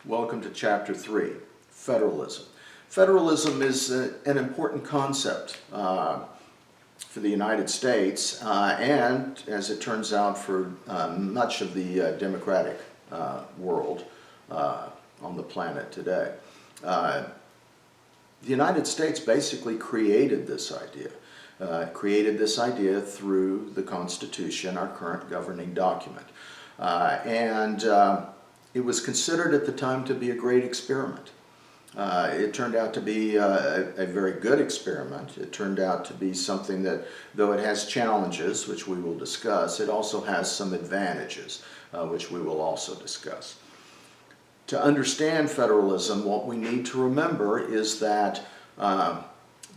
Welcome to Chapter 3, Federalism. Federalism is an important concept for the United States and, as it turns out, for much of the democratic world on the planet today. The United States basically created this idea. Through the Constitution, our current governing document. It was considered at the time to be a great experiment. It turned out to be a very good experiment. It turned out to be something that, though it has challenges, which we will discuss, it also has some advantages, which we will also discuss. To understand federalism, what we need to remember is that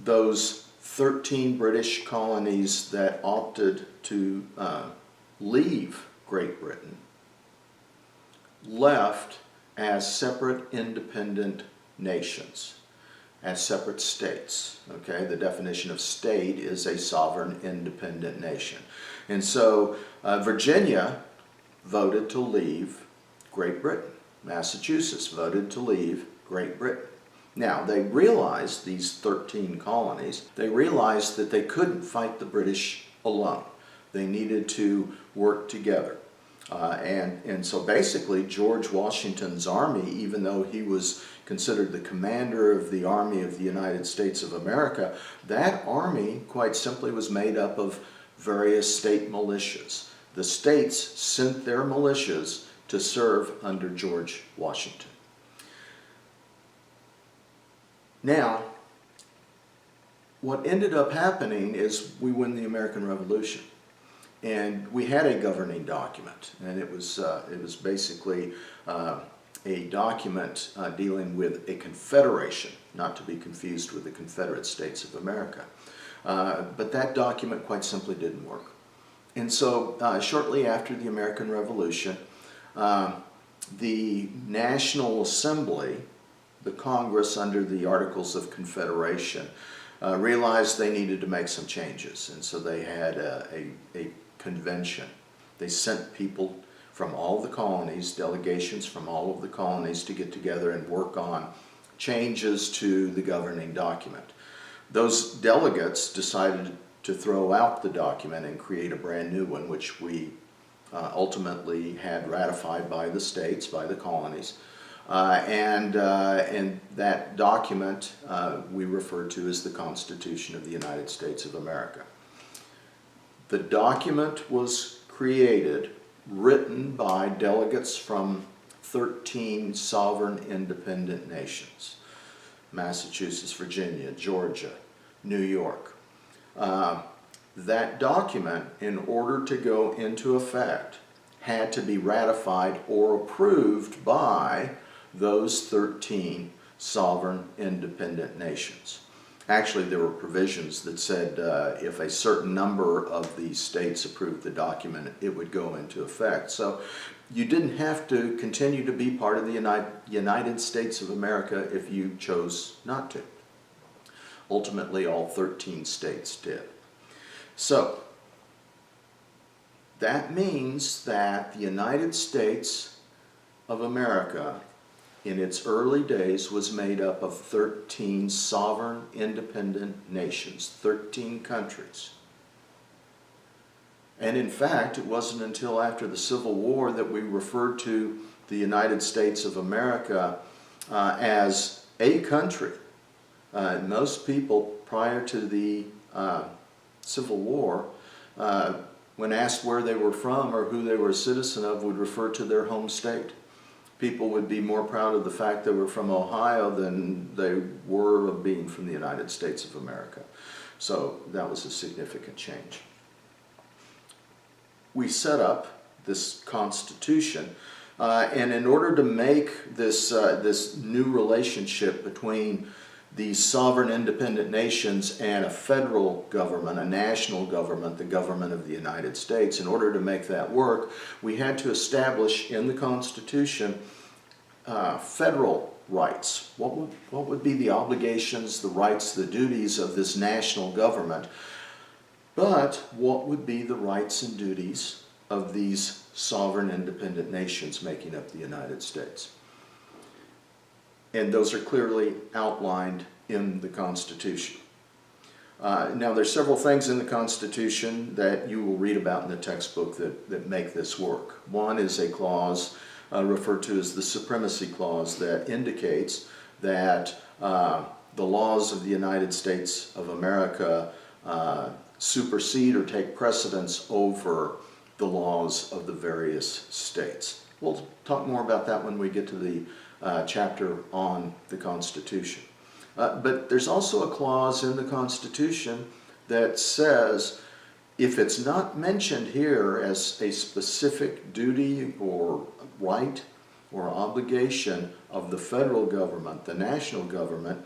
those 13 British colonies that opted to leave Great Britain left as separate independent nations, as separate states. Okay, the definition of state is a sovereign independent nation. And so Virginia voted to leave Great Britain. Massachusetts voted to leave Great Britain. Now, they realized, these 13 colonies, they realized that they couldn't fight the British alone. They needed to work together. And so basically George Washington's army, even though he was considered the commander of the Army of the United States of America, that army quite simply was made up of various state militias. The states sent their militias to serve under George Washington. Now, what ended up happening is we win the American Revolution. And we had a governing document, and it was basically a document dealing with a confederation, not to be confused with the Confederate States of America. But that document quite simply didn't work. And so shortly after the American Revolution, the National Assembly, the Congress under the Articles of Confederation, realized they needed to make some changes. And so they had a convention. They sent people from all the colonies, delegations from all of the colonies, to get together and work on changes to the governing document. Those delegates decided to throw out the document and create a brand new one, which we ultimately had ratified by the states, by the colonies. And that document we refer to as the Constitution of the United States of America. The document was created, written by delegates from 13 sovereign independent nations: Massachusetts, Virginia, Georgia, New York. That document, in order to go into effect, had to be ratified or approved by those 13 sovereign independent nations. Actually, there were provisions that said if a certain number of these states approved the document, it would go into effect. So you didn't have to continue to be part of the United States of America if you chose not to. Ultimately, all 13 states did. So that means that the United States of America in its early days was made up of 13 sovereign independent nations, 13 countries. And in fact, it wasn't until after the Civil War that we referred to the United States of America as a country. Most people prior to the Civil War, when asked where they were from or who they were a citizen of, would refer to their home state. People would be more proud of the fact they were from Ohio than they were of being from the United States of America. So that was a significant change. We set up this Constitution, and in order to make this new relationship between these sovereign independent nations and a federal government, a national government, the government of the United States, in order to make that work, we had to establish in the Constitution federal rights. What would be the obligations, the rights, the duties of this national government? But what would be the rights and duties of these sovereign independent nations making up the United States? And those are clearly outlined in the Constitution. Now, there's several things in the Constitution that you will read about in the textbook that make this work. One is a clause referred to as the Supremacy Clause that indicates that the laws of the United States of America supersede or take precedence over the laws of the various states. We'll talk more about that when we get to the chapter on the Constitution. But there's also a clause in the Constitution that says if it's not mentioned here as a specific duty or right or obligation of the federal government, the national government,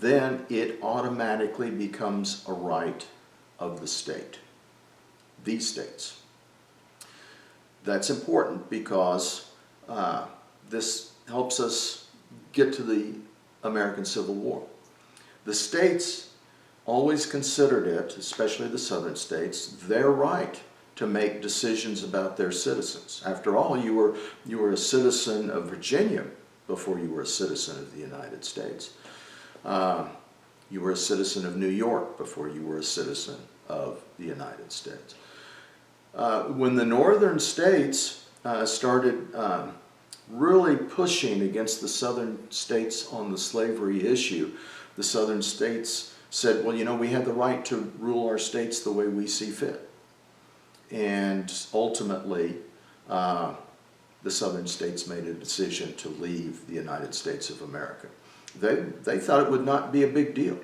then it automatically becomes a right of the state, these states. That's important because this helps us get to the American Civil War. The states always considered it, especially the southern states, their right to make decisions about their citizens. After all, you were a citizen of Virginia before you were a citizen of the United States. You were a citizen of New York before you were a citizen of the United States. When the northern states started really pushing against the southern states on the slavery issue, the southern states said, well, you know, we have the right to rule our states the way we see fit. And ultimately, the southern states made a decision to leave the United States of America. They thought it would not be a big deal.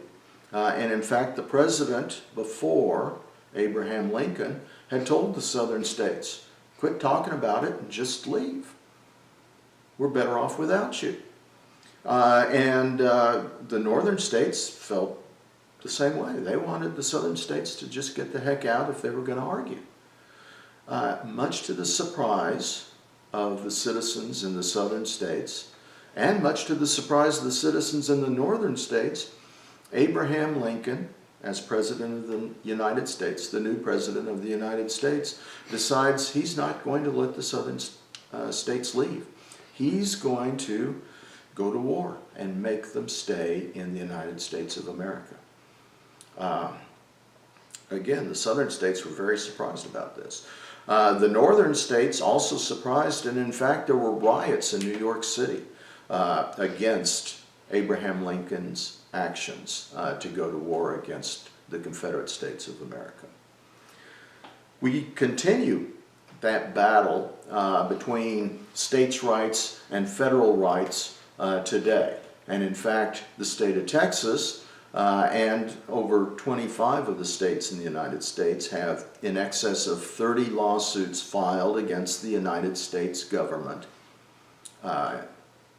And in fact, the president before, Abraham Lincoln, had told the southern states, quit talking about it and just leave. We're better off without you. The northern states felt the same way. They wanted the southern states to just get the heck out if they were going to argue. Much to the surprise of the citizens in the southern states, and much to the surprise of the citizens in the northern states, Abraham Lincoln, as President of the United States, the new President of the United States, decides he's not going to let the southern states leave. He's going to go to war and make them stay in the United States of America. Again, the southern states were very surprised about this. The northern states also surprised, and in fact there were riots in New York City against Abraham Lincoln's actions to go to war against the Confederate States of America. We continue that battle between states' rights and federal rights today. And in fact, the state of Texas and over 25 of the states in the United States have in excess of 30 lawsuits filed against the United States government,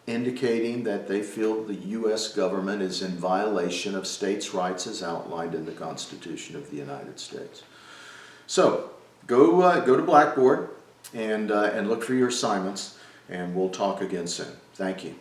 indicating that they feel the U.S. government is in violation of states' rights as outlined in the Constitution of the United States. So, go to Blackboard and look for your assignments, and we'll talk again soon. Thank you.